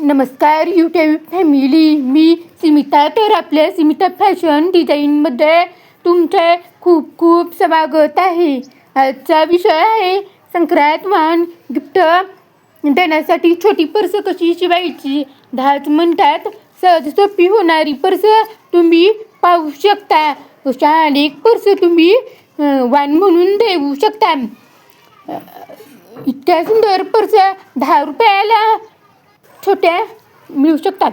नमस्कार YouTube family, मी स्मिता. तर आपल्या स्मिता फॅशन डिझाईनमध्ये तुमचे खूप खूप स्वागत आहे. आजचा विषय आहे संक्रांत वाहन गिफ्ट देण्यासाठी छोटी पर्स कशी शिवायची. 10 मिनिटात सहज सोपी होणारी पर्स तुम्ही पाहू शकता. अशा अनेक पर्स तुम्ही वाण म्हणून देऊ शकता. इतक्या सुंदर पर्स 10 रुपयाला छोट्या मिळू शकतात.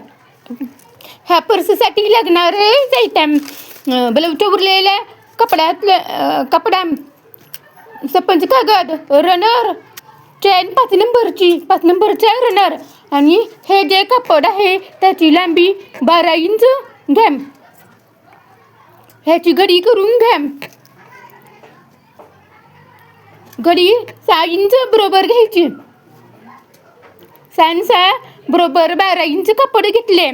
ह्या पर्ससाठी लागणारे साहित्य: ब्लाऊजच्या उरलेल्या कपडा, स्पंज कागद, रनर, चेन 5 नंबरचा रनर आणि हे जे कापड आहे त्याची लांबी 12 इंच घ्या. ह्याची घडी करून घ्या. घडी 6 इंच बरोबर घ्यायची. 6 बरोबर 12 इंच कापड घेतले.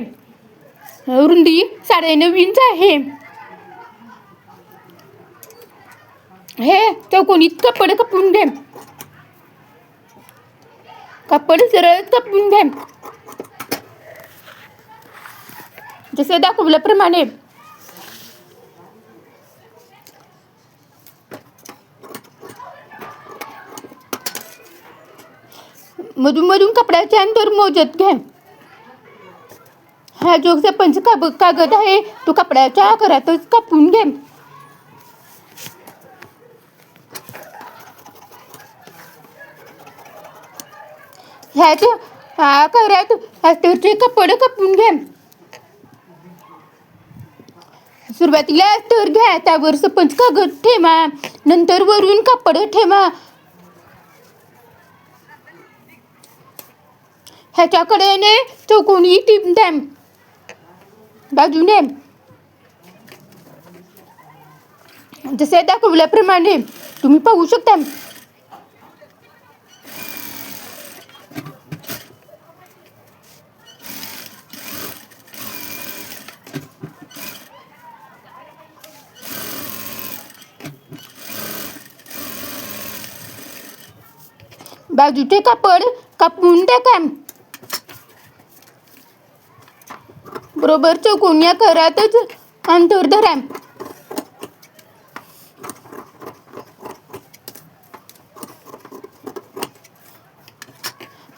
रुंदी 9.5 इंच आहे. हे चौकोनीत कापड कापून घ्या. कापड सरळ कापून घ्या जसे दाखवल्याप्रमाणे. मधून कपड्याचे अंतर मोजत घ्या. हा जो स्पंज कागद आहे तो कपड्याच्या आकारातच कापून घ्या. ह्याच्या आकारात अस्तरचे कपड कापून घ्या. सुरुवातीला अस्तर घ्या, त्यावर स्पंज कागद ठेवा, नंतर वरून कापड ठेवा. ह्याच्याकडेने चौकोनी टीप द्या बाजूने जसे दाखवल्याप्रमाणे तुम्ही पाहू शकता. बाजूचे कापड कापून टाका. बरोबर चौकोनी आकारातच अंतर धरा.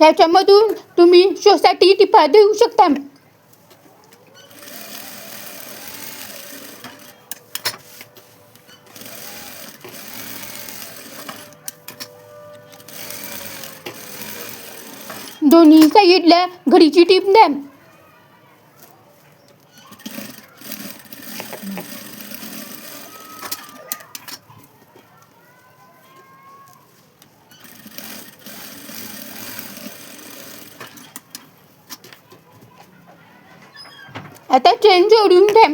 ह्याच्यामधून तुम्ही शोसाठी टिपा देऊ शकता. दोन्ही साईडला घडीची टीप द्या. आता चेन जोडून घ्या.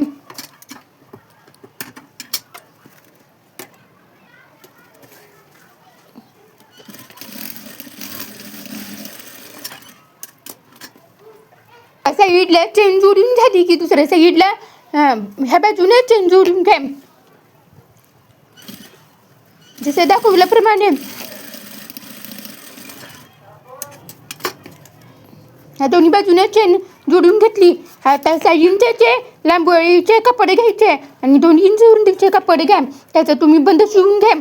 साईडला चेन जोडून झाली की दुसऱ्या साईडला ह्या बाजूने चेन जोडून घ्या जसे दाखवल्याप्रमाणे. ह्या दोन्ही बाजूने चेन जोडून घेतली. आता 6 इंचाचे लांबोळीचे कपड घ्यायचे आणि 2 इंच रुंदीचे कपड घ्या. त्याचा तुम्ही बंद शिवून घ्या.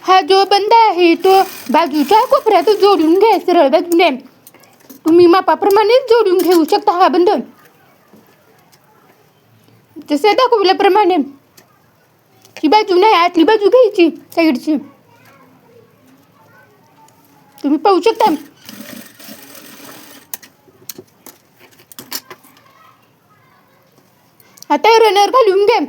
हा जो बंद आहे तो बाजूच्या कोपऱ्यात जोडून घ्या. सरळ बाजूने तुम्ही मापाप्रमाणेच जोडून घेऊ शकता हा बंद जसे दाखवल्याप्रमाणे. ही बाजू नाही, आतली बाजू घ्यायची साईडची. तुम्ही पाहू शकता. आता रनर घालून घ्या.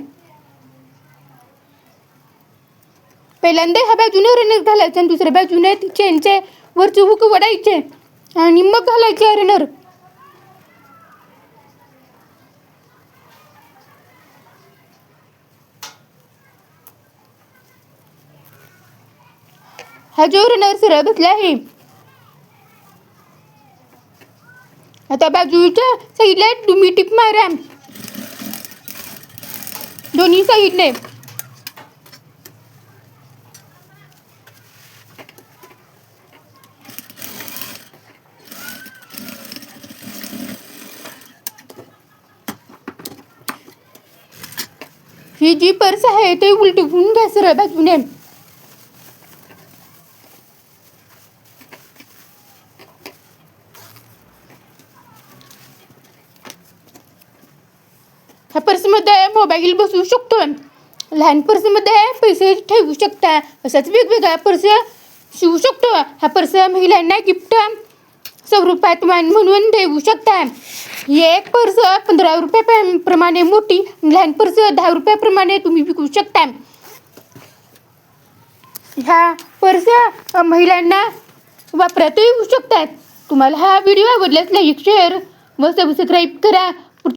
पहिल्यांदा ह्या बाजूने रनर घालायचं आणि दुसऱ्या बाजूने चेनचे वरचे हुक वडायचे आणि मग घालायचे रनर. हा जो रनर सरळ बसला आहे. आता बाजूच्या साईडला तुम्ही टिप मारा दोन्ही साईडने. ही जी पर्स आहे ते उलटवून घ्या सरळ बाजूने. ह्या पर्समध्ये मोबाईल बसवू शकतो. लहान पर्समध्ये पैसे ठेवू शकता. असाच वेगवेगळ्या पर्स शिवू शकतो. हा पर्स महिलांना गिफ्ट स्वरूपात म्हणून देऊ शकता. ही एक पर्स 15 रुपयाप्रमाणे मोठी, लहान पर्स 10 रुपयाप्रमाणे तुम्ही विकू शकता. ह्या पर्स महिलांना वापरात येऊ शकतात. तुम्हाला हा व्हिडिओ आवडल्यास लाईक, शेअर व सबस्क्राईब करा.